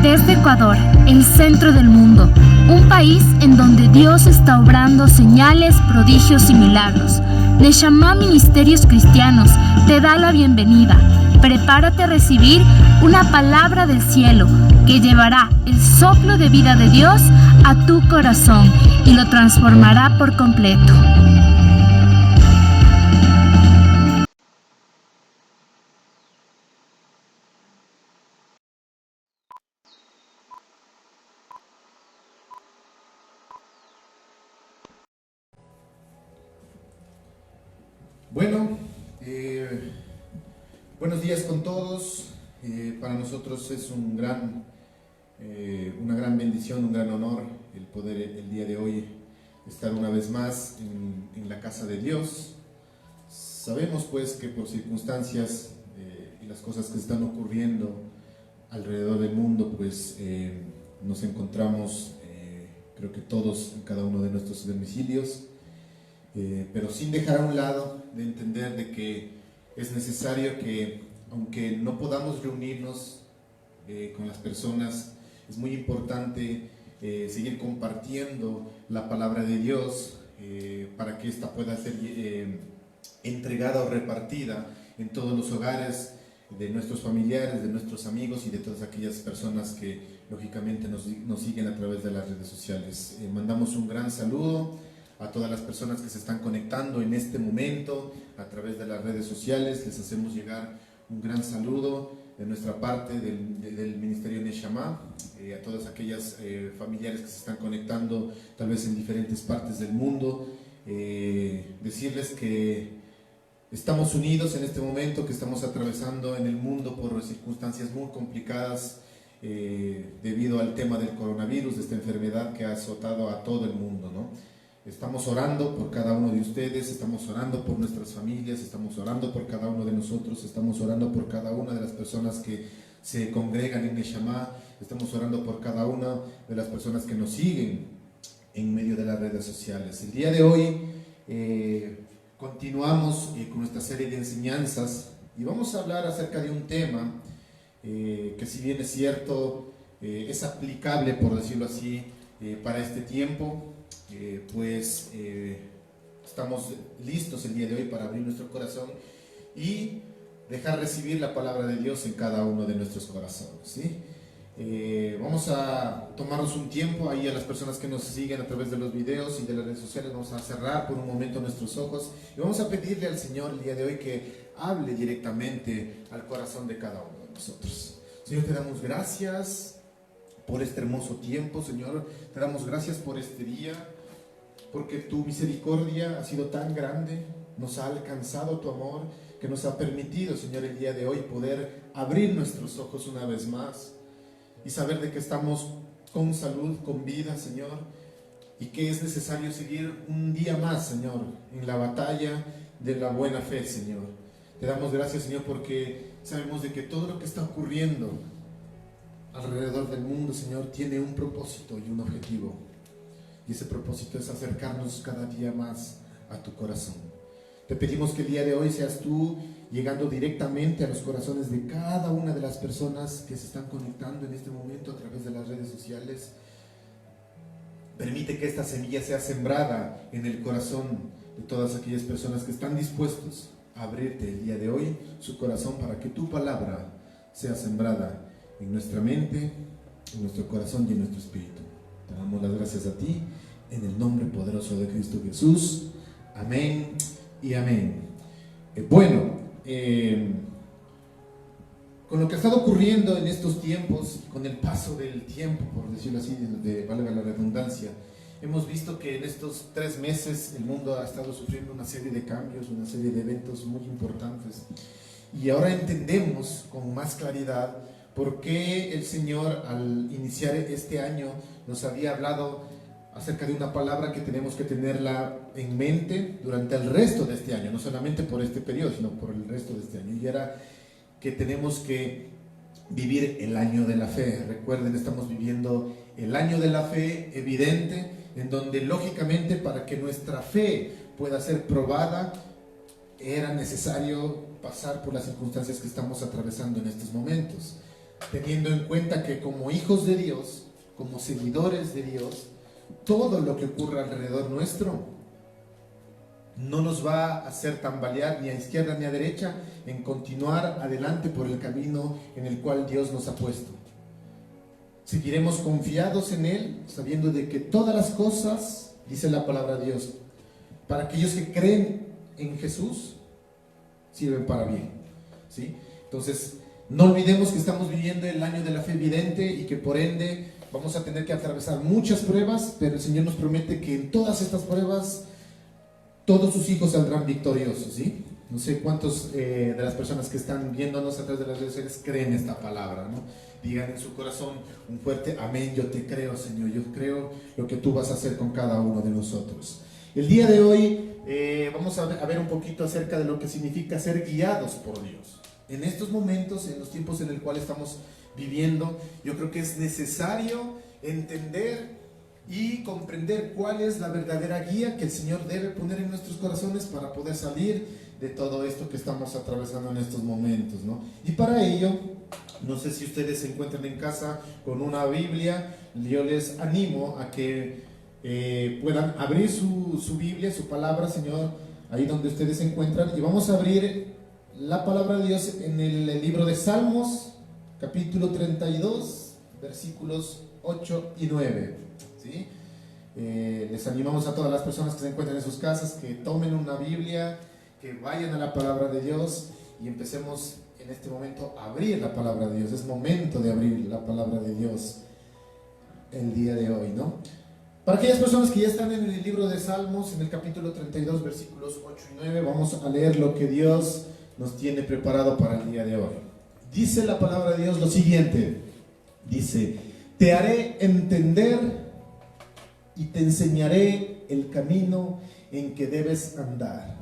Desde Ecuador, el centro del mundo, un país en donde Dios está obrando señales, prodigios y milagros. Neshama Ministerios Cristianos te da la bienvenida. Prepárate a recibir una palabra del cielo que llevará el soplo de vida de Dios a tu corazón y lo transformará por completo. Bueno, buenos días con todos. Para nosotros es una gran bendición, un gran honor el poder el día de hoy estar una vez más en la casa de Dios. Sabemos pues que por circunstancias y las cosas que están ocurriendo alrededor del mundo, pues nos encontramos, creo que todos en cada uno de nuestros domicilios. Pero sin dejar a un lado de entender de que es necesario que, aunque no podamos reunirnos con las personas, es muy importante seguir compartiendo la palabra de Dios para que ésta pueda ser entregada o repartida en todos los hogares de nuestros familiares, de nuestros amigos y de todas aquellas personas que lógicamente nos siguen a través de las redes sociales. Mandamos un gran saludo a todas las personas que se están conectando en este momento a través de las redes sociales. Les hacemos llegar un gran saludo de nuestra parte del Ministerio Neshama, a todas aquellas familiares que se están conectando tal vez en diferentes partes del mundo. Decirles que estamos unidos en este momento que estamos atravesando en el mundo por circunstancias muy complicadas debido al tema del coronavirus, de esta enfermedad que ha azotado a todo el mundo, ¿no? Estamos orando por cada uno de ustedes, estamos orando por nuestras familias, estamos orando por cada uno de nosotros, estamos orando por cada una de las personas que se congregan en Neshama, estamos orando por cada una de las personas que nos siguen en medio de las redes sociales. El día de hoy continuamos con nuestra serie de enseñanzas y vamos a hablar acerca de un tema que, si bien es cierto, es aplicable, por decirlo así, para este tiempo. Estamos listos el día de hoy para abrir nuestro corazón y dejar recibir la palabra de Dios en cada uno de nuestros corazones, ¿sí? Vamos a tomarnos un tiempo ahí a las personas que nos siguen a través de los videos y de las redes sociales. Vamos a cerrar por un momento nuestros ojos y vamos a pedirle al Señor el día de hoy que hable directamente al corazón de cada uno de nosotros. Señor, te damos gracias por este hermoso tiempo, Señor. Te damos gracias por este día, porque tu misericordia ha sido tan grande, nos ha alcanzado tu amor, que nos ha permitido, Señor, el día de hoy poder abrir nuestros ojos una vez más y saber de que estamos con salud, con vida, Señor, y que es necesario seguir un día más, Señor, en la batalla de la buena fe, Señor. Te damos gracias, Señor, porque sabemos de que todo lo que está ocurriendo alrededor del mundo, Señor, tiene un propósito y un objetivo. Y ese propósito es acercarnos cada día más a tu corazón. Te pedimos que el día de hoy seas tú llegando directamente a los corazones de cada una de las personas que se están conectando en este momento a través de las redes sociales. Permite que esta semilla sea sembrada en el corazón de todas aquellas personas que están dispuestos a abrirte el día de hoy su corazón para que tu palabra sea sembrada en nuestra mente, en nuestro corazón y en nuestro espíritu. Te damos las gracias a ti, en el nombre poderoso de Cristo Jesús. Amén y amén. Con lo que ha estado ocurriendo en estos tiempos, con el paso del tiempo, por decirlo así, valga la redundancia, hemos visto que en estos 3 meses el mundo ha estado sufriendo una serie de cambios, una serie de eventos muy importantes. Y ahora entendemos con más claridad por qué el Señor, al iniciar este año, nos había hablado acerca de una palabra que tenemos que tenerla en mente durante el resto de este año, no solamente por este periodo, sino por el resto de este año. Y era que tenemos que vivir el año de la fe. Recuerden, estamos viviendo el año de la fe evidente, en donde lógicamente para que nuestra fe pueda ser probada, era necesario pasar por las circunstancias que estamos atravesando en estos momentos. teniendo en cuenta que como hijos de Dios, como seguidores de Dios, todo lo que ocurra alrededor nuestro no nos va a hacer tambalear ni a izquierda ni a derecha en continuar adelante por el camino en el cual Dios nos ha puesto. Seguiremos confiados en Él, sabiendo de que todas las cosas, dice la palabra de Dios, para aquellos que creen en Jesús, sirven para bien, ¿sí? Entonces, no olvidemos que estamos viviendo el año de la fe evidente y que por ende vamos a tener que atravesar muchas pruebas, pero el Señor nos promete que en todas estas pruebas todos sus hijos saldrán victoriosos, ¿sí? No sé cuántos de las personas que están viéndonos a través de las redes sociales creen esta palabra, ¿no? Digan en su corazón un fuerte amén, yo te creo, Señor, yo creo lo que tú vas a hacer con cada uno de nosotros. El día de hoy vamos a ver un poquito acerca de lo que significa ser guiados por Dios. En estos momentos, en los tiempos en el cual estamos viviendo, yo creo que es necesario entender y comprender cuál es la verdadera guía que el Señor debe poner en nuestros corazones para poder salir de todo esto que estamos atravesando en estos momentos, ¿no? Y para ello, no sé si ustedes se encuentran en casa con una Biblia, yo les animo a que puedan abrir su Biblia, su palabra, Señor, ahí donde ustedes se encuentran, y vamos a abrir la palabra de Dios en el libro de Salmos, capítulo 32, versículos 8 y 9, ¿sí? Les animamos a todas las personas que se encuentran en sus casas que tomen una Biblia, que vayan a la palabra de Dios y empecemos en este momento a abrir la palabra de Dios. Es momento de abrir la palabra de Dios el día de hoy, ¿no? Para aquellas personas que ya están en el libro de Salmos, en el capítulo 32, versículos 8 y 9, vamos a leer lo que Dios nos tiene preparado para el día de hoy. Dice la palabra de Dios lo siguiente, dice: te haré entender y te enseñaré el camino en que debes andar.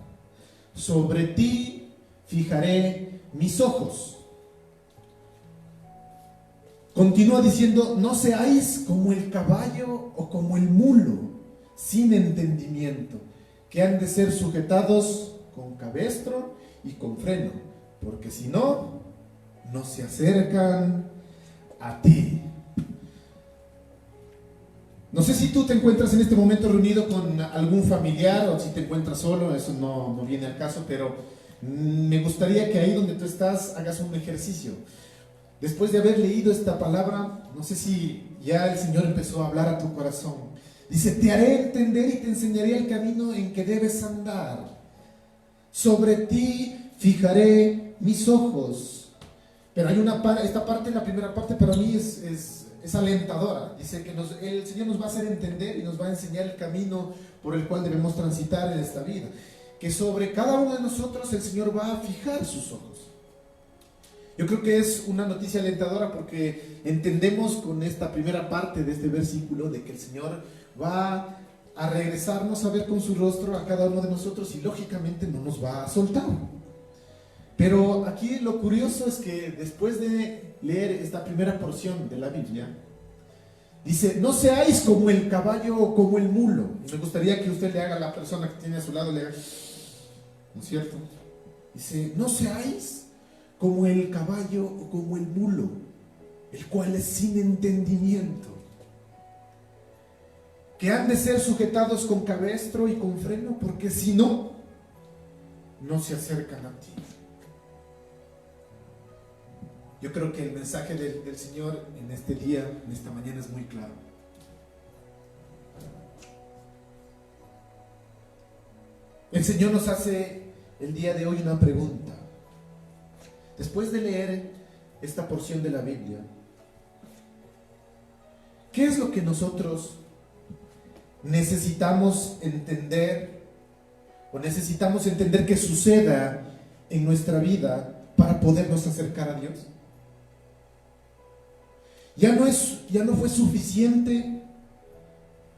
Sobre ti fijaré mis ojos. Continúa diciendo: no seáis como el caballo o como el mulo, sin entendimiento, que han de ser sujetados con cabestro y con freno, porque si no, no se acercan a ti. No sé si tú te encuentras en este momento reunido con algún familiar o si te encuentras solo, eso no viene al caso, pero me gustaría que ahí donde tú estás hagas un ejercicio. Después de haber leído esta palabra, no sé si ya el Señor empezó a hablar a tu corazón. Dice: te haré entender y te enseñaré el camino en que debes andar. Sobre ti fijaré mis ojos. Pero hay esta parte, la primera parte para mí es alentadora. Dice que el Señor nos va a hacer entender y nos va a enseñar el camino por el cual debemos transitar en esta vida. Que sobre cada uno de nosotros el Señor va a fijar sus ojos. Yo creo que es una noticia alentadora porque entendemos con esta primera parte de este versículo de que el Señor va a regresarnos a ver con su rostro a cada uno de nosotros y lógicamente no nos va a soltar. Pero aquí lo curioso es que después de leer esta primera porción de la Biblia, dice: no seáis como el caballo o como el mulo. Y me gustaría que usted le haga a la persona que tiene a su lado, le haga, ¿no es cierto? Dice: no seáis como el caballo o como el mulo, el cual es sin entendimiento, que han de ser sujetados con cabestro y con freno, porque si no, no se acercan a ti. Yo creo que el mensaje del Señor en este día, en esta mañana, es muy claro. El Señor nos hace el día de hoy una pregunta. Después de leer esta porción de la Biblia, ¿qué es lo que nosotros necesitamos entender o necesitamos entender que suceda en nuestra vida para podernos acercar a Dios? Ya no fue suficiente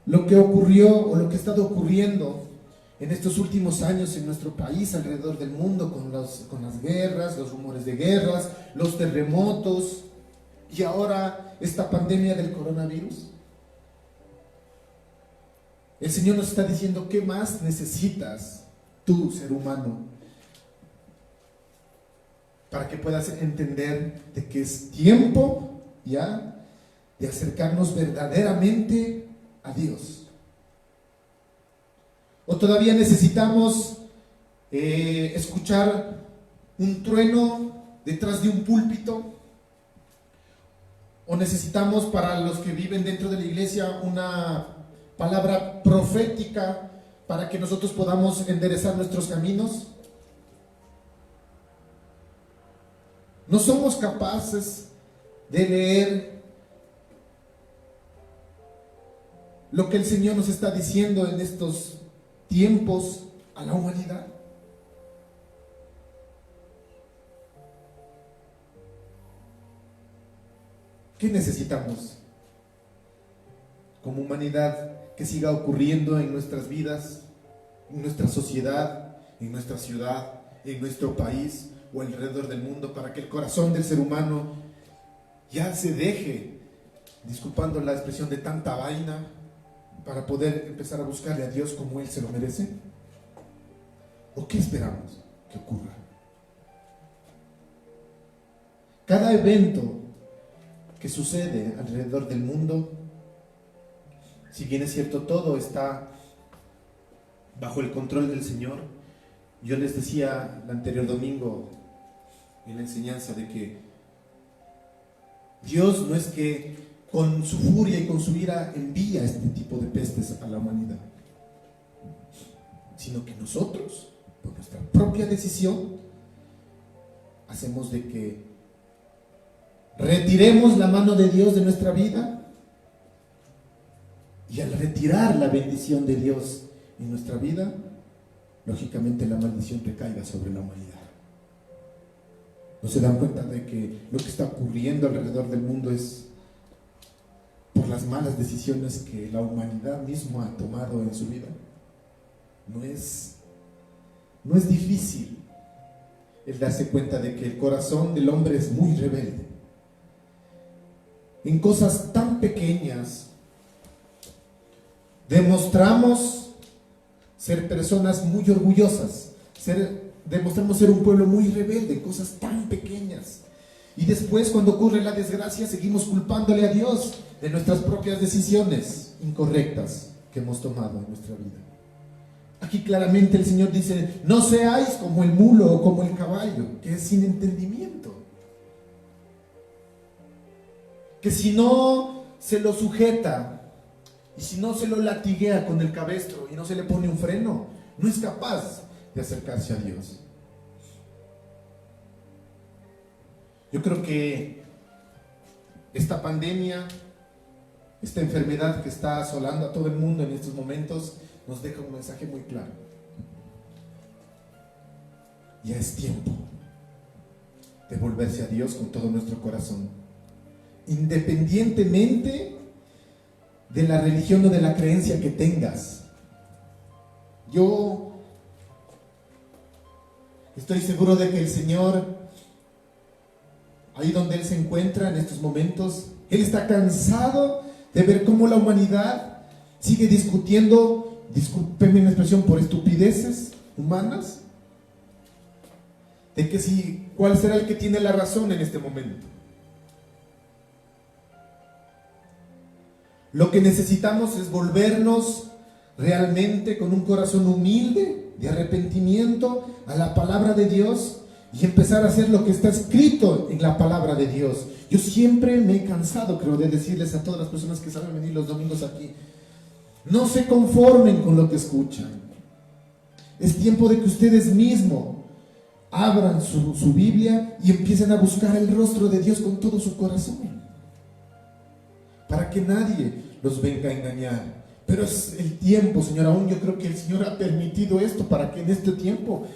lo que ocurrió o lo que ha estado ocurriendo en estos últimos años en nuestro país, alrededor del mundo, con las guerras, los rumores de guerras, los terremotos y ahora esta pandemia del coronavirus. El Señor nos está diciendo: ¿qué más necesitas tú, ser humano, para que puedas entender de que es tiempo ya de acercarnos verdaderamente a Dios. O todavía necesitamos escuchar un trueno detrás de un púlpito, o necesitamos, para los que viven dentro de la iglesia, una palabra profética para que nosotros podamos enderezar nuestros caminos. No somos capaces de leer lo que el Señor nos está diciendo en estos tiempos a la humanidad. ¿Qué necesitamos como humanidad que siga ocurriendo en nuestras vidas, en nuestra sociedad, en nuestra ciudad, en nuestro país o alrededor del mundo, para que el corazón del ser humano ya se deje, disculpando la expresión, de tanta vaina, para poder empezar a buscarle a Dios como Él se lo merece? ¿O qué esperamos que ocurra? Cada evento que sucede alrededor del mundo, si bien es cierto, todo está bajo el control del Señor. Yo les decía el anterior domingo en la enseñanza de que Dios no es que con su furia y con su ira envía este tipo de pestes a la humanidad, sino que nosotros, por nuestra propia decisión, hacemos de que retiremos la mano de Dios de nuestra vida, y al retirar la bendición de Dios en nuestra vida, lógicamente la maldición recaiga sobre la humanidad. ¿No se dan cuenta de que lo que está ocurriendo alrededor del mundo es por las malas decisiones que la humanidad misma ha tomado en su vida? No es difícil el darse cuenta de que el corazón del hombre es muy rebelde. En cosas tan pequeñas demostramos ser personas muy orgullosas, demostramos ser un pueblo muy rebelde en cosas tan pequeñas, y después, cuando ocurre la desgracia, seguimos culpándole a Dios de nuestras propias decisiones incorrectas que hemos tomado en nuestra vida. Aquí claramente el Señor dice: no seáis como el mulo o como el caballo, que es sin entendimiento, que si no se lo sujeta y si no se lo latiguea con el cabestro y no se le pone un freno, no es capaz de acercarse a Dios. Yo creo que esta pandemia, esta enfermedad que está asolando a todo el mundo en estos momentos, nos deja un mensaje muy claro. Ya es tiempo de volverse a Dios con todo nuestro corazón, independientemente de la religión o de la creencia que tengas. Yo estoy seguro de que el Señor, ahí donde Él se encuentra en estos momentos, Él está cansado de ver cómo la humanidad sigue discutiendo, discúlpenme la expresión, por estupideces humanas, de que si, ¿cuál será el que tiene la razón en este momento? Lo que necesitamos es volvernos realmente con un corazón humilde, de arrepentimiento, a la palabra de Dios, y empezar a hacer lo que está escrito en la palabra de Dios. Yo siempre me he cansado, creo, de decirles a todas las personas que saben venir los domingos aquí: no se conformen con lo que escuchan. Es tiempo de que ustedes mismos abran su Biblia y empiecen a buscar el rostro de Dios con todo su corazón, para que nadie los venga a engañar. Pero es el tiempo, Señor. Aún yo creo que el Señor ha permitido esto para que en este tiempo,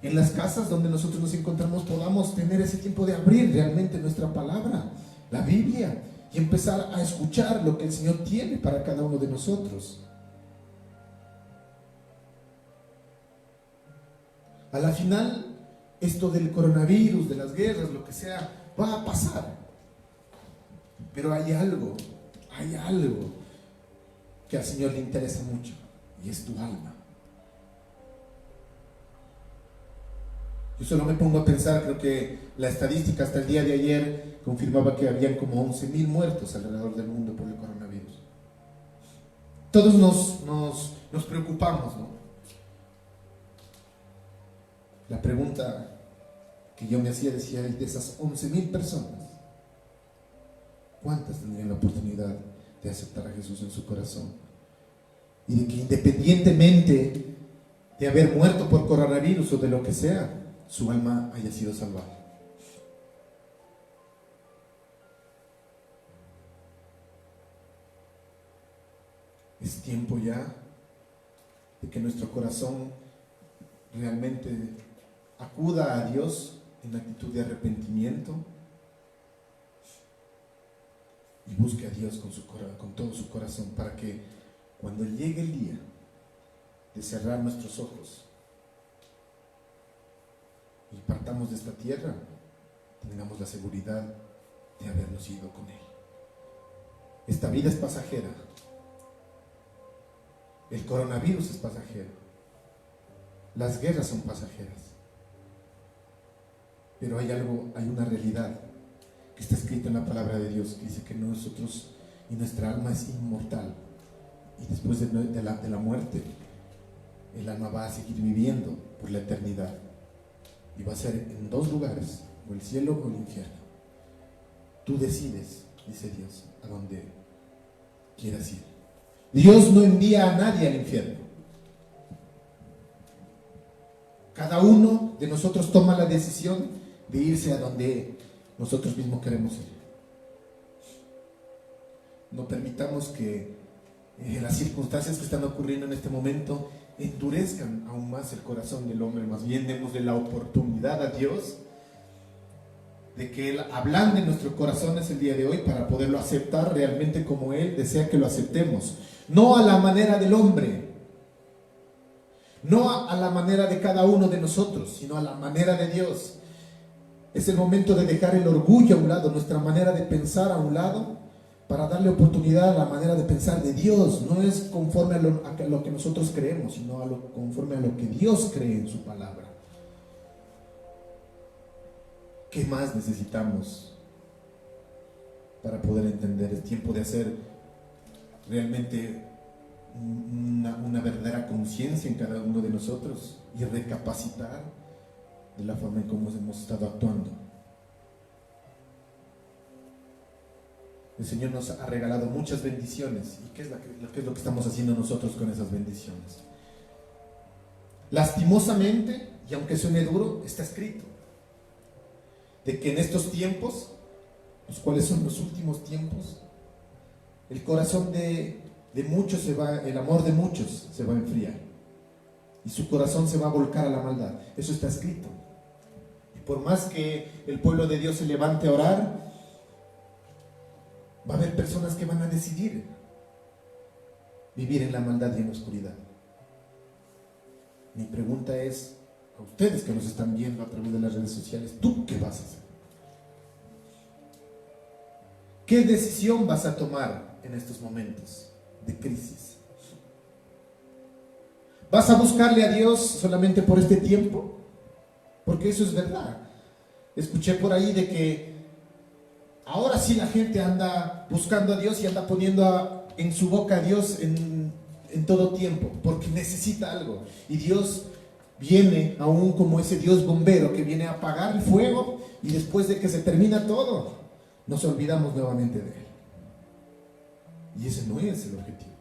en las casas donde nosotros nos encontramos, podamos tener ese tiempo de abrir realmente nuestra palabra, la Biblia, y empezar a escuchar lo que el Señor tiene para cada uno de nosotros. A la final, esto del coronavirus, de las guerras, lo que sea, va a pasar. Pero hay algo que al Señor le interesa mucho, y es tu alma. Yo solo me pongo a pensar, creo que la estadística hasta el día de ayer confirmaba que habían como 11.000 muertos alrededor del mundo por el coronavirus. Todos nos preocupamos, ¿no? La pregunta que yo me hacía, decía, de esas 11.000 personas, ¿cuántas tendrían la oportunidad de aceptar a Jesús en su corazón? Y de que independientemente de haber muerto por coronavirus o de lo que sea, su alma haya sido salvada. Es tiempo ya de que nuestro corazón realmente acuda a Dios en actitud de arrepentimiento y busque a Dios con todo su corazón, para que cuando llegue el día de cerrar nuestros ojos y partamos de esta tierra, tengamos la seguridad de habernos ido con Él. Esta vida es pasajera. El coronavirus es pasajero. Las guerras son pasajeras. Pero hay una realidad que está escrita en la palabra de Dios, que dice que nosotros y nuestra alma es inmortal. Y después de la muerte, el alma va a seguir viviendo por la eternidad. Y va a ser en dos lugares, o el cielo o el infierno. Tú decides, dice Dios, a dónde quieras ir. Dios no envía a nadie al infierno. Cada uno de nosotros toma la decisión de irse a donde nosotros mismos queremos ir. No permitamos que las circunstancias que están ocurriendo en este momento endurezcan aún más el corazón del hombre. Más bien démosle la oportunidad a Dios de que Él ablande nuestros corazones el día de hoy para poderlo aceptar realmente como Él desea que lo aceptemos. No a la manera del hombre, no a la manera de cada uno de nosotros, sino a la manera de Dios. Es el momento de dejar el orgullo a un lado, nuestra manera de pensar a un lado, para darle oportunidad a la manera de pensar de Dios. No es conforme a lo que nosotros creemos, sino conforme a lo que Dios cree en su palabra. ¿Qué más necesitamos para poder entender? Es tiempo de hacer realmente una verdadera conciencia en cada uno de nosotros y recapacitar de la forma en cómo hemos estado actuando. El Señor nos ha regalado muchas bendiciones. ¿Y qué es lo que estamos haciendo nosotros con esas bendiciones? Lastimosamente, y aunque suene duro, está escrito de que en estos tiempos, los cuales son los últimos tiempos, el corazón de muchos el amor de muchos se va a enfriar y su corazón se va a volcar a la maldad. Eso está escrito. Y por más que el pueblo de Dios se levante a orar, va a haber personas que van a decidir vivir en la maldad y en la oscuridad. Mi pregunta es a ustedes que nos están viendo a través de las redes sociales: ¿tú qué vas a hacer? ¿Qué decisión vas a tomar en estos momentos de crisis? ¿Vas a buscarle a Dios solamente por este tiempo? Porque eso es verdad. Escuché por ahí de que ahora sí la gente anda buscando a Dios y anda poniendo en su boca a Dios en todo tiempo, porque necesita algo. Y Dios viene aún como ese Dios bombero que viene a apagar el fuego, y después de que se termina todo, nos olvidamos nuevamente de Él. Y ese no es el objetivo.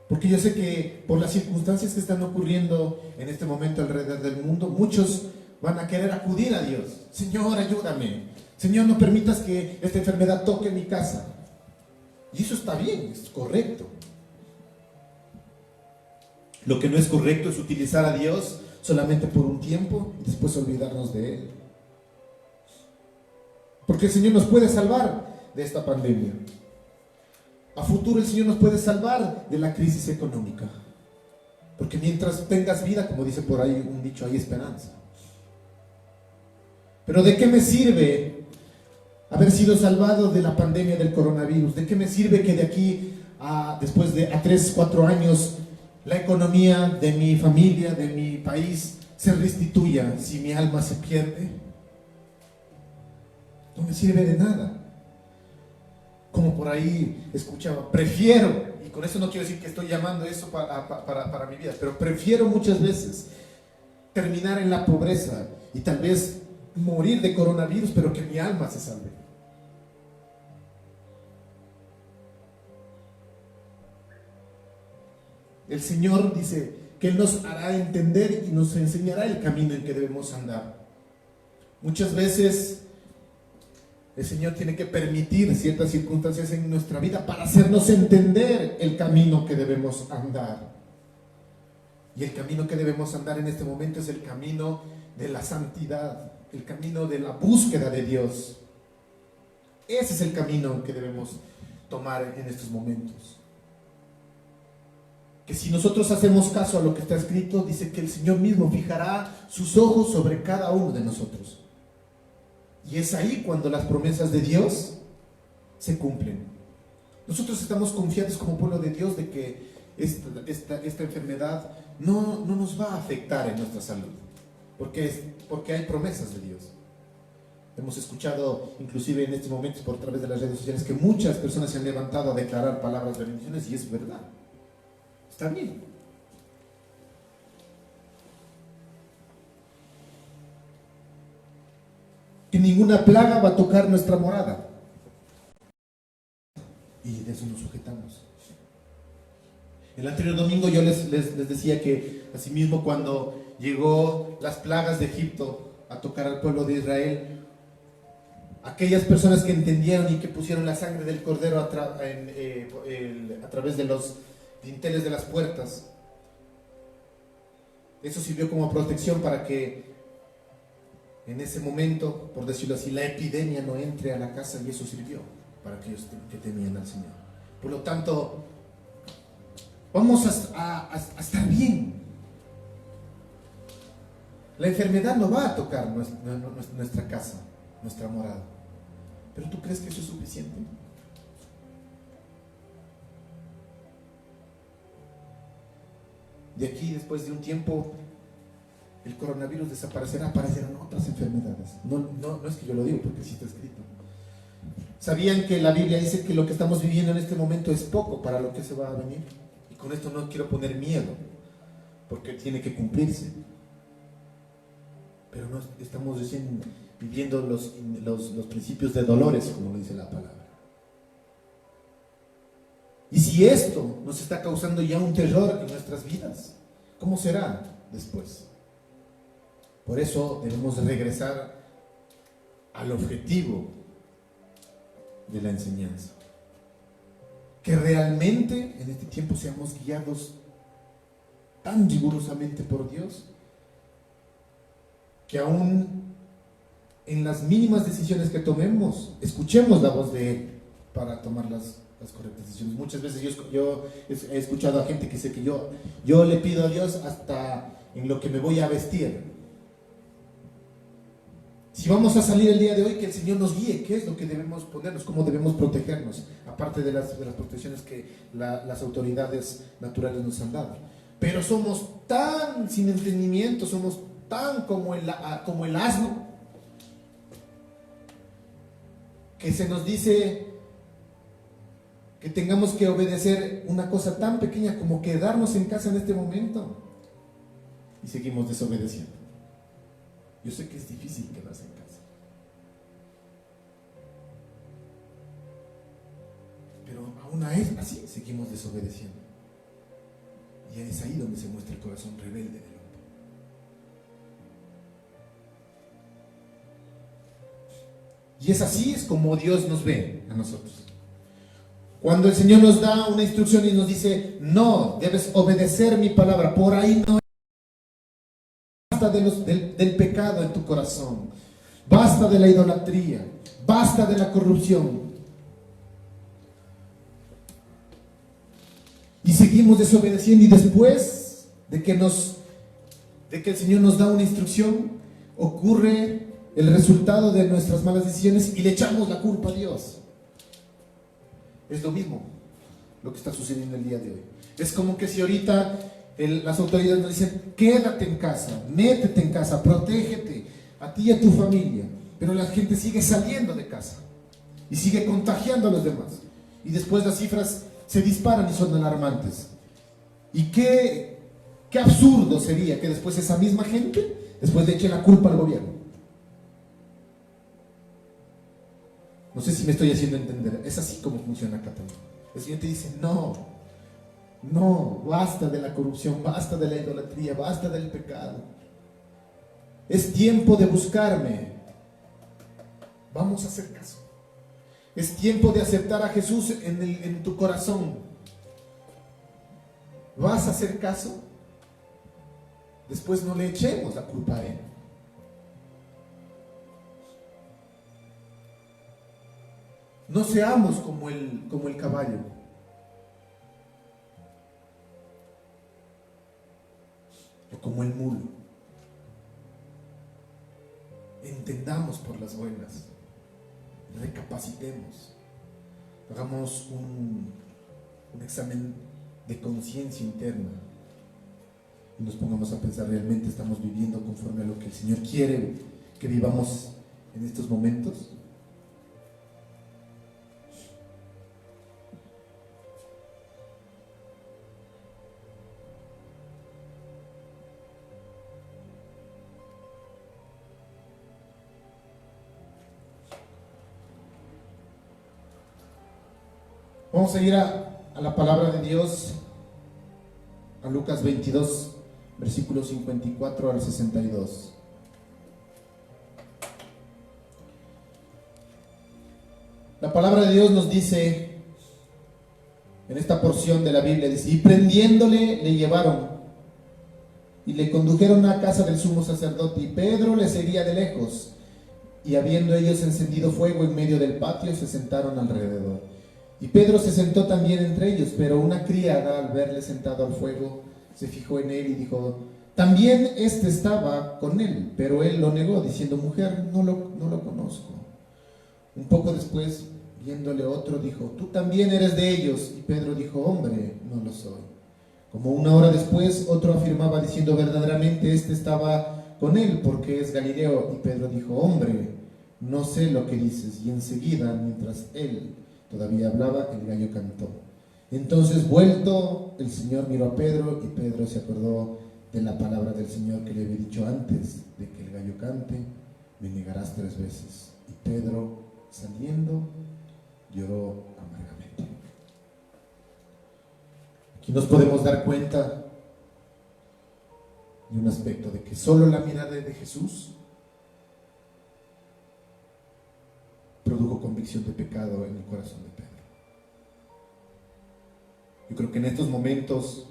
Porque yo sé que por las circunstancias que están ocurriendo en este momento alrededor del mundo, muchos van a querer acudir a Dios. Señor, ayúdame. Señor, no permitas que esta enfermedad toque mi casa. Y eso está bien, es correcto. Lo que no es correcto es utilizar a Dios solamente por un tiempo y después olvidarnos de Él. Porque el Señor nos puede salvar de esta pandemia. A futuro el Señor nos puede salvar de la crisis económica. Porque mientras tengas vida, como dice por ahí un dicho, hay esperanza. Pero ¿de qué me sirve haber sido salvado de la pandemia del coronavirus? ¿De qué me sirve que de aquí después de 3, 4 años, la economía de mi familia, de mi país, se restituya si mi alma se pierde? No me sirve de nada. Como por ahí escuchaba, prefiero, y con eso no quiero decir que estoy llamando eso para mi vida, pero prefiero muchas veces terminar en la pobreza y tal vez morir de coronavirus, pero que mi alma se salve. El Señor dice que Él nos hará entender y nos enseñará el camino en que debemos andar. Muchas veces el Señor tiene que permitir ciertas circunstancias en nuestra vida para hacernos entender el camino que debemos andar. Y el camino que debemos andar en este momento es el camino de la santidad, el camino de la búsqueda de Dios. Ese es el camino que debemos tomar en estos momentos. Que si nosotros hacemos caso a lo que está escrito, dice que el Señor mismo fijará sus ojos sobre cada uno de nosotros. Y es ahí cuando las promesas de Dios se cumplen. Nosotros estamos confiados como pueblo de Dios de que esta enfermedad no nos va a afectar en nuestra salud, porque hay promesas de Dios. Hemos escuchado, inclusive en estos momentos por través de las redes sociales, que muchas personas se han levantado a declarar palabras de bendiciones, y es verdad. Está bien. Que ninguna plaga va a tocar nuestra morada. Y de eso nos sujetamos. El anterior domingo yo les decía que asimismo cuando llegó las plagas de Egipto a tocar al pueblo de Israel, aquellas personas que entendieron y que pusieron la sangre del cordero a través de los dinteles de las puertas, eso sirvió como protección para que en ese momento, por decirlo así, la epidemia no entre a la casa, y eso sirvió para aquellos que temían al Señor. Por lo tanto, vamos a estar bien. La enfermedad no va a tocar nuestra casa, nuestra morada. ¿Pero tú crees que eso es suficiente? De aquí, después de un tiempo, el coronavirus desaparecerá, aparecerán otras enfermedades. No es que yo lo digo, porque sí está escrito. ¿Sabían que la Biblia dice que lo que estamos viviendo en este momento es poco para lo que se va a venir? Y con esto no quiero poner miedo, porque tiene que cumplirse. Pero no estamos recién viviendo los principios de dolores, como lo dice la palabra. Y si esto nos está causando ya un terror en nuestras vidas, ¿cómo será después? Por eso debemos regresar al objetivo de la enseñanza. Que realmente en este tiempo seamos guiados tan rigurosamente por Dios, que aún en las mínimas decisiones que tomemos, escuchemos la voz de Él para tomar las correctas decisiones. Muchas veces yo he escuchado a gente que dice que yo le pido a Dios hasta en lo que me voy a vestir. Si vamos a salir el día de hoy, que el Señor nos guíe, qué es lo que debemos ponernos, cómo debemos protegernos, aparte de las protecciones que las autoridades naturales nos han dado. Pero somos tan sin entendimiento, somos tan como el asno, que se nos dice que tengamos que obedecer una cosa tan pequeña como quedarnos en casa en este momento, y seguimos desobedeciendo. Yo sé que es difícil quedarse en casa, pero aún así seguimos desobedeciendo, y es ahí donde se muestra el corazón rebelde del hombre. Y es como Dios nos ve a nosotros. Cuando el Señor nos da una instrucción y nos dice, no, debes obedecer mi palabra, por ahí no. Basta del pecado en tu corazón, basta de la idolatría, basta de la corrupción. Y seguimos desobedeciendo, y después de que el Señor nos da una instrucción, ocurre el resultado de nuestras malas decisiones y le echamos la culpa a Dios. Es lo mismo lo que está sucediendo el día de hoy. Es como que si ahorita Las autoridades nos dicen, quédate en casa, métete en casa, protégete a ti y a tu familia. Pero la gente sigue saliendo de casa y sigue contagiando a los demás. Y después las cifras se disparan y son alarmantes. Y qué absurdo sería que después esa misma gente, después le eche la culpa al gobierno. No sé si me estoy haciendo entender. Es así como funciona acá también. El Señor te dice, no, basta de la corrupción, basta de la idolatría, basta del pecado. Es tiempo de buscarme. Vamos a hacer caso. Es tiempo de aceptar a Jesús en tu corazón. ¿Vas a hacer caso? Después no le echemos la culpa a Él. No seamos como el caballo. O como el mulo. Entendamos por las buenas. Recapacitemos. Hagamos un examen de conciencia interna. Y nos pongamos a pensar, ¿realmente estamos viviendo conforme a lo que el Señor quiere que vivamos en estos momentos? Vamos a ir a la palabra de Dios, a Lucas 22, versículos 54 al 62. La palabra de Dios nos dice, en esta porción de la Biblia, dice, y prendiéndole le llevaron y le condujeron a casa del sumo sacerdote, y Pedro le seguía de lejos, y habiendo ellos encendido fuego en medio del patio, se sentaron alrededor. Y Pedro se sentó también entre ellos, pero una criada, al verle sentado al fuego, se fijó en él y dijo, también este estaba con él, pero él lo negó, diciendo, mujer, no lo conozco. Un poco después, viéndole otro, dijo, tú también eres de ellos. Y Pedro dijo, hombre, no lo soy. Como una hora después, otro afirmaba, diciendo, verdaderamente este estaba con él, porque es Galileo. Y Pedro dijo, hombre, no sé lo que dices. Y enseguida, mientras él todavía hablaba, el gallo cantó. Entonces, vuelto, el Señor miró a Pedro, y Pedro se acordó de la palabra del Señor que le había dicho antes de que el gallo cante, me negarás 3 veces. Y Pedro, saliendo, lloró amargamente. Aquí nos podemos dar cuenta de un aspecto, de que solo la mirada de Jesús produjo convicción de pecado en el corazón de Pedro. Yo creo que en estos momentos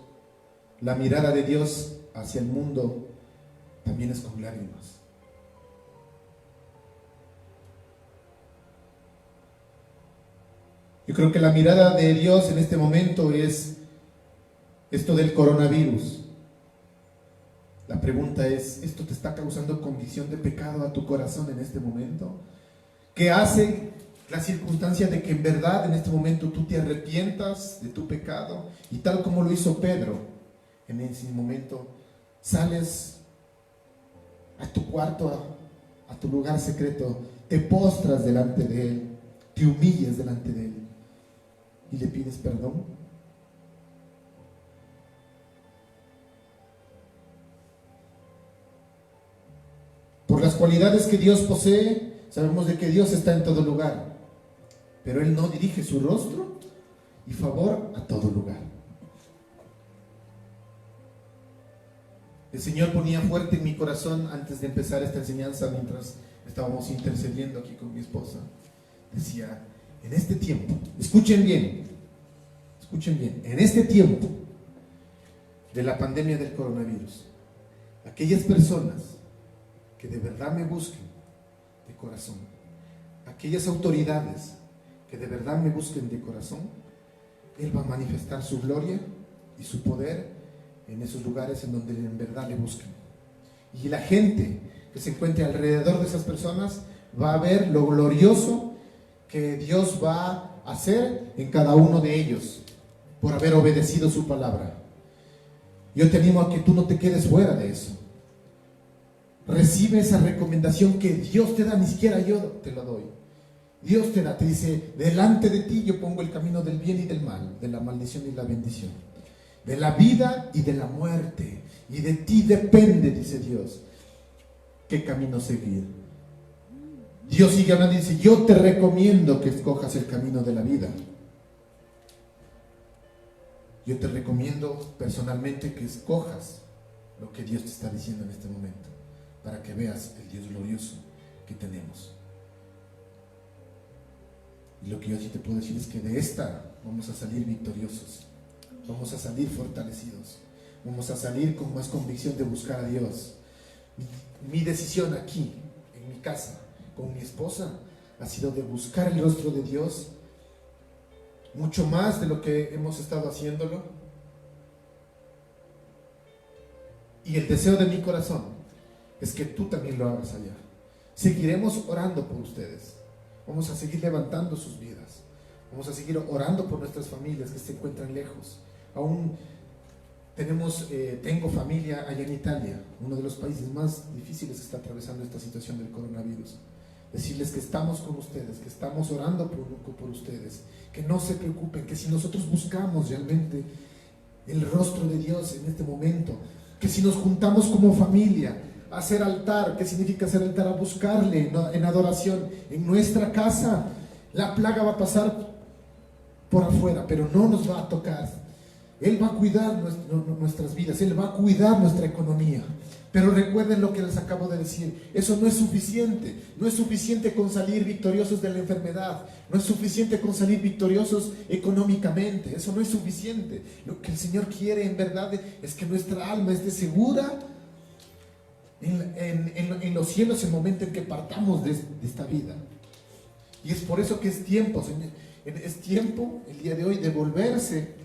la mirada de Dios hacia el mundo también es con lágrimas. Yo creo que la mirada de Dios en este momento es esto del coronavirus. La pregunta es, ¿esto te está causando convicción de pecado a tu corazón en este momento? ¿Qué hace la circunstancia de que en verdad en este momento tú te arrepientas de tu pecado? Y tal como lo hizo Pedro, en ese momento sales a tu cuarto, a tu lugar secreto, te postras delante de Él, te humillas delante de Él y le pides perdón. Por las cualidades que Dios posee, sabemos de que Dios está en todo lugar, pero Él no dirige su rostro y favor a todo lugar. El Señor ponía fuerte en mi corazón antes de empezar esta enseñanza, mientras estábamos intercediendo aquí con mi esposa. Decía, en este tiempo, escuchen bien, en este tiempo de la pandemia del coronavirus, aquellas personas que de verdad me busquen de corazón, aquellas autoridades que de verdad me busquen de corazón, Él va a manifestar su gloria y su poder en esos lugares en donde en verdad le busquen. Y la gente que se encuentre alrededor de esas personas va a ver lo glorioso que Dios va a hacer en cada uno de ellos por haber obedecido su palabra. Yo te animo a que tú no te quedes fuera de eso. Recibe esa recomendación que Dios te da, ni siquiera yo te lo doy. Dios te da, te dice, delante de ti yo pongo el camino del bien y del mal, de la maldición y la bendición, de la vida y de la muerte, y de ti depende, dice Dios, qué camino seguir. Dios sigue hablando y dice, yo te recomiendo que escojas el camino de la vida. Yo te recomiendo personalmente que escojas lo que Dios te está diciendo en este momento, para que veas el Dios glorioso que tenemos. Y lo que yo sí te puedo decir es que de esta vamos a salir victoriosos, vamos a salir fortalecidos, vamos a salir con más convicción de buscar a Dios. Mi decisión aquí, en mi casa, con mi esposa, ha sido de buscar el rostro de Dios, mucho más de lo que hemos estado haciéndolo. Y el deseo de mi corazón es que tú también lo hagas allá. Seguiremos orando por ustedes. Vamos a seguir levantando sus vidas. Vamos a seguir orando por nuestras familias que se encuentran lejos. Aún tengo familia allá en Italia, uno de los países más difíciles que está atravesando esta situación del coronavirus. Decirles que estamos con ustedes, que estamos orando por ustedes, que no se preocupen, que si nosotros buscamos realmente el rostro de Dios en este momento, que si nos juntamos como familia a hacer altar, ¿qué significa hacer altar? A buscarle en adoración en nuestra casa, la plaga va a pasar por afuera, pero no nos va a tocar. Él va a cuidar nuestras vidas, Él va a cuidar nuestra economía. Pero recuerden lo que les acabo de decir, eso no es suficiente. No es suficiente con salir victoriosos de la enfermedad, no es suficiente con salir victoriosos económicamente, eso no es suficiente. Lo que el Señor quiere en verdad es que nuestra alma esté segura en los cielos el momento en que partamos de esta vida. Y es por eso que es tiempo, Señor, es tiempo el día de hoy de volverse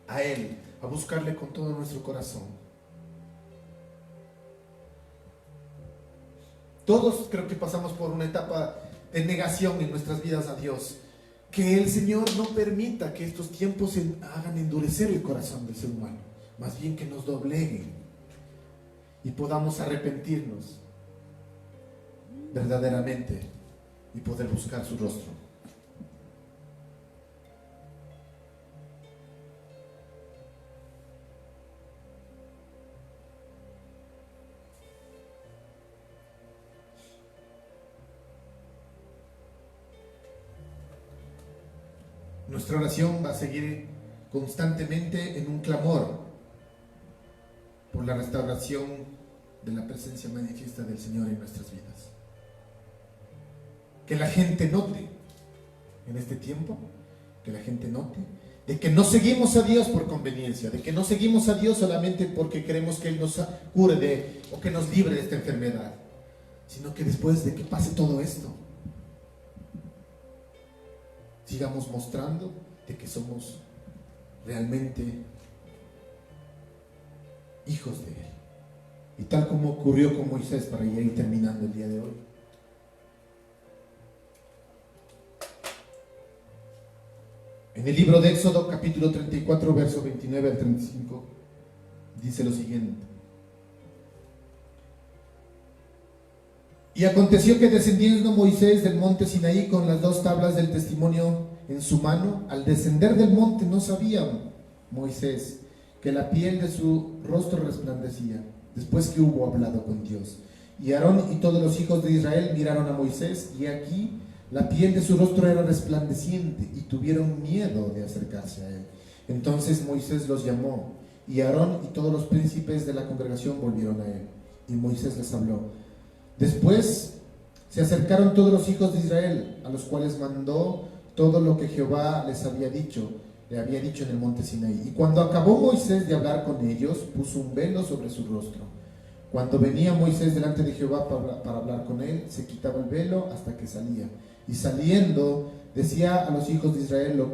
a Él, a buscarle con todo nuestro corazón. Todos creo que pasamos por una etapa de negación en nuestras vidas a Dios. Que el Señor no permita que estos tiempos hagan endurecer el corazón del ser humano, más bien que nos dobleguen y podamos arrepentirnos verdaderamente y poder buscar su rostro. Nuestra oración va a seguir constantemente en un clamor por la restauración de la presencia manifiesta del Señor en nuestras vidas. Que la gente note en este tiempo, que la gente note de que no seguimos a Dios por conveniencia, de que no seguimos a Dios solamente porque queremos que Él nos cure o que nos libre de esta enfermedad, sino que después de que pase todo esto, sigamos mostrando de que somos realmente hijos de Él. Y tal como ocurrió con Moisés, para ir terminando el día de hoy. En el libro de Éxodo, capítulo 34, verso 29 al 35, dice lo siguiente. Y aconteció que descendiendo Moisés del monte Sinaí con las 2 tablas del testimonio en su mano, al descender del monte no sabía Moisés que la piel de su rostro resplandecía, después que hubo hablado con Dios. Y Aarón y todos los hijos de Israel miraron a Moisés, y aquí la piel de su rostro era resplandeciente, y tuvieron miedo de acercarse a él. Entonces Moisés los llamó, y Aarón y todos los príncipes de la congregación volvieron a él, y Moisés les habló. Después se acercaron todos los hijos de Israel, a los cuales mandó todo lo que Jehová le había dicho en el monte Sinaí. Y cuando acabó Moisés de hablar con ellos, puso un velo sobre su rostro. Cuando venía Moisés delante de Jehová para hablar con él, se quitaba el velo hasta que salía. Y saliendo, decía a los hijos de Israel lo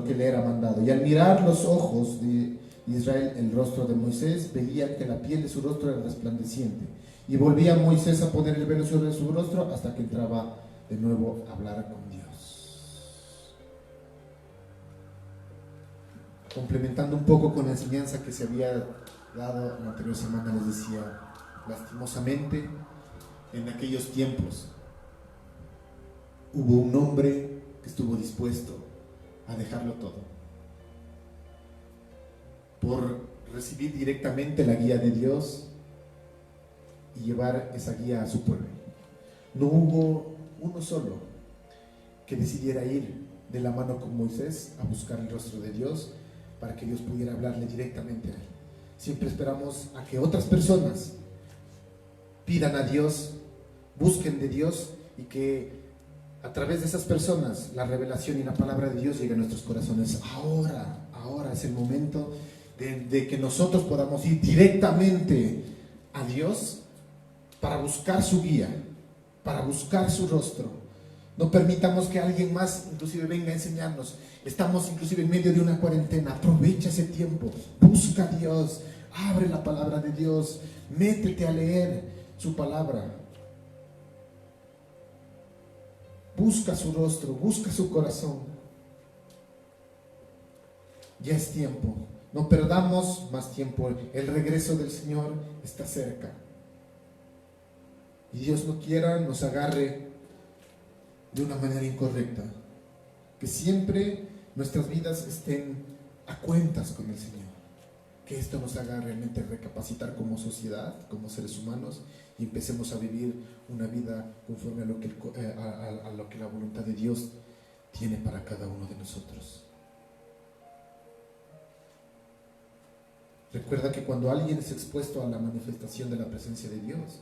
que le era mandado. Y al mirar los ojos de Israel el rostro de Moisés, veían que la piel de su rostro era resplandeciente. Y volvía Moisés a poner el velo sobre su rostro hasta que entraba de nuevo a hablar con Dios. complementando un poco con la enseñanza que se había dado la anterior semana, les decía, lastimosamente, en aquellos tiempos hubo un hombre que estuvo dispuesto a dejarlo todo por recibir directamente la guía de Dios y llevar esa guía a su pueblo. No hubo uno solo que decidiera ir de la mano con Moisés a buscar el rostro de Dios para que Dios pudiera hablarle directamente a él. Siempre esperamos a que otras personas pidan a Dios, busquen de Dios, y que a través de esas personas la revelación y la palabra de Dios llegue a nuestros corazones. Ahora es el momento de que nosotros podamos ir directamente a Dios para buscar su guía, para buscar su rostro. No permitamos que alguien más inclusive venga a enseñarnos. Estamos inclusive en medio de una cuarentena. Aprovecha ese tiempo, busca a Dios, abre la palabra de Dios, métete a leer su palabra. Busca su rostro, busca su corazón. Ya es tiempo. No perdamos más tiempo. El regreso del Señor está cerca. Y Dios no quiera nos agarre de una manera incorrecta. Que siempre nuestras vidas estén a cuentas con el Señor. Que esto nos haga realmente recapacitar como sociedad, como seres humanos, y empecemos a vivir una vida conforme a lo que la voluntad de Dios tiene para cada uno de nosotros. Recuerda que cuando alguien es expuesto a la manifestación de la presencia de Dios,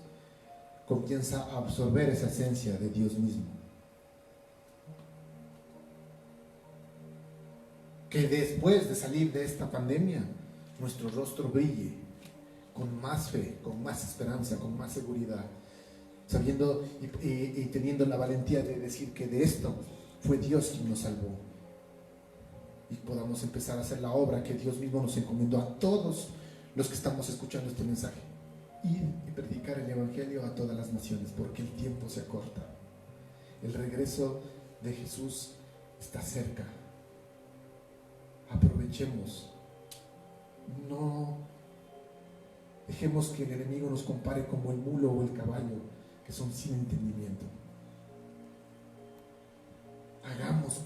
comienza a absorber esa esencia de Dios mismo. Que después de salir de esta pandemia, nuestro rostro brille con más fe, con más esperanza, con más seguridad, sabiendo y teniendo la valentía de decir que de esto fue Dios quien nos salvó, y podamos empezar a hacer la obra que Dios mismo nos encomendó a todos los que estamos escuchando este mensaje: ir y predicar el Evangelio a todas las naciones, porque el tiempo se acorta. El regreso de Jesús está cerca. Aprovechemos. No dejemos que el enemigo nos compare como el mulo o el caballo, que son sin entendimiento. Hagamos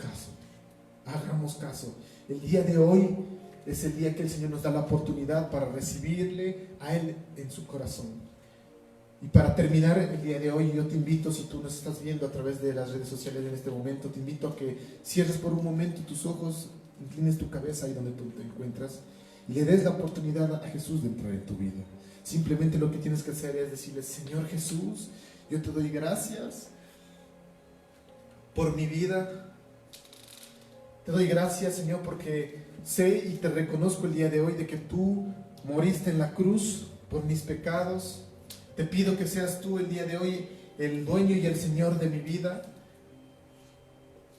caso. El día de hoy es el día que el Señor nos da la oportunidad para recibirle a Él en su corazón. Y para terminar el día de hoy, yo te invito, si tú nos estás viendo a través de las redes sociales en este momento, te invito a que cierres por un momento tus ojos, inclines tu cabeza ahí donde tú te encuentras, y le des la oportunidad a Jesús de entrar en tu vida. Simplemente lo que tienes que hacer es decirle: Señor Jesús, yo te doy gracias por mi vida. Te doy gracias, Señor, porque sé y te reconozco el día de hoy de que tú moriste en la cruz por mis pecados. Te pido que seas tú el día de hoy el dueño y el Señor de mi vida.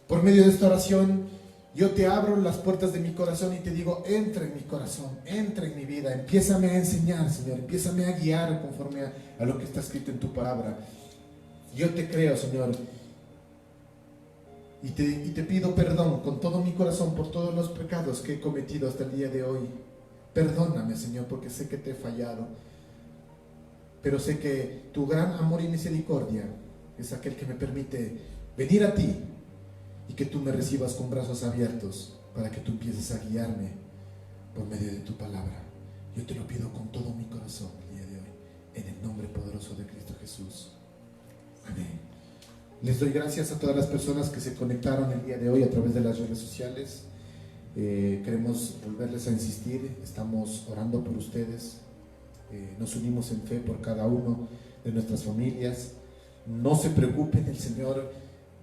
Por medio de esta oración, yo te abro las puertas de mi corazón y te digo: entra en mi corazón, entra en mi vida, empiézame a enseñar, Señor, empiézame a guiar conforme a lo que está escrito en tu palabra. Yo te creo, Señor, y te pido perdón con todo mi corazón por todos los pecados que he cometido hasta el día de hoy. Perdóname, Señor, porque sé que te he fallado, pero sé que tu gran amor y misericordia es aquel que me permite venir a ti, y que tú me recibas con brazos abiertos para que tú empieces a guiarme por medio de tu palabra. Yo te lo pido con todo mi corazón el día de hoy, en el nombre poderoso de Cristo Jesús. Amén. Les doy gracias a todas las personas que se conectaron el día de hoy a través de las redes sociales. Queremos volverles a insistir, estamos orando por ustedes, nos unimos en fe por cada uno de nuestras familias. No se preocupen, el Señor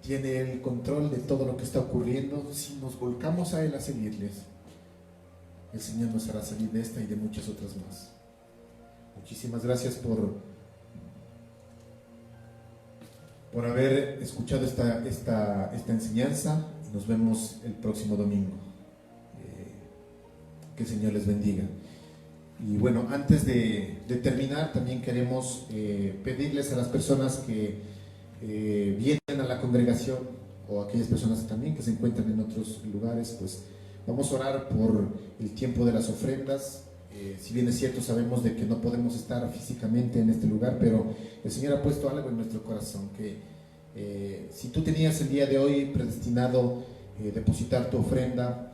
tiene el control de todo lo que está ocurriendo. Si nos volcamos a Él a seguirles, el Señor nos hará salir de esta y de muchas otras más. Muchísimas gracias por haber escuchado esta enseñanza. Nos vemos el próximo domingo. Que el Señor les bendiga. Y bueno, antes de terminar, también queremos pedirles a las personas que vienen a la congregación, o aquellas personas también que se encuentran en otros lugares, pues Vamos a orar por el tiempo de las ofrendas. Si bien es cierto, sabemos de que no podemos estar físicamente en este lugar, pero el Señor ha puesto algo en nuestro corazón, que si tú tenías el día de hoy predestinado depositar tu ofrenda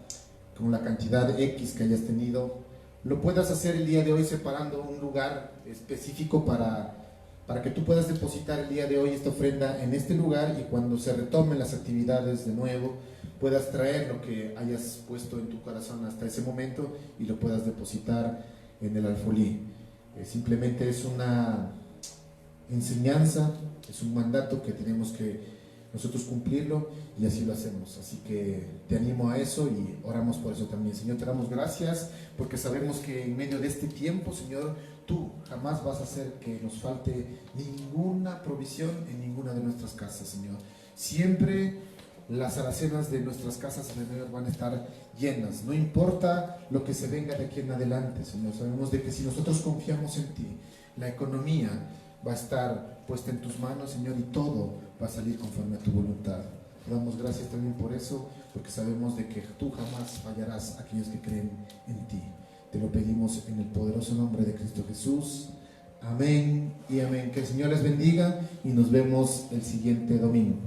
con la cantidad X que hayas tenido, lo puedas hacer el día de hoy separando un lugar específico para que tú puedas depositar el día de hoy esta ofrenda en este lugar, y cuando se retomen las actividades de nuevo, puedas traer lo que hayas puesto en tu corazón hasta ese momento y lo puedas depositar en el alfolí. Simplemente es una enseñanza, es un mandato que tenemos que nosotros cumplirlo, y así lo hacemos. Así que te animo a eso y oramos por eso también. Señor, te damos gracias porque sabemos que en medio de este tiempo, Señor, tú jamás vas a hacer que nos falte ninguna provisión en ninguna de nuestras casas, Señor. Siempre las alacenas de nuestras casas, Señor, van a estar llenas. No importa lo que se venga de aquí en adelante, Señor. Sabemos de que si nosotros confiamos en ti, la economía va a estar puesta en tus manos, Señor, y todo va a salir conforme a tu voluntad. Te damos gracias también por eso, porque sabemos de que tú jamás fallarás a aquellos que creen en ti. Te lo pedimos en el poderoso nombre de Cristo Jesús. Amén y amén. Que el Señor les bendiga y nos vemos el siguiente domingo.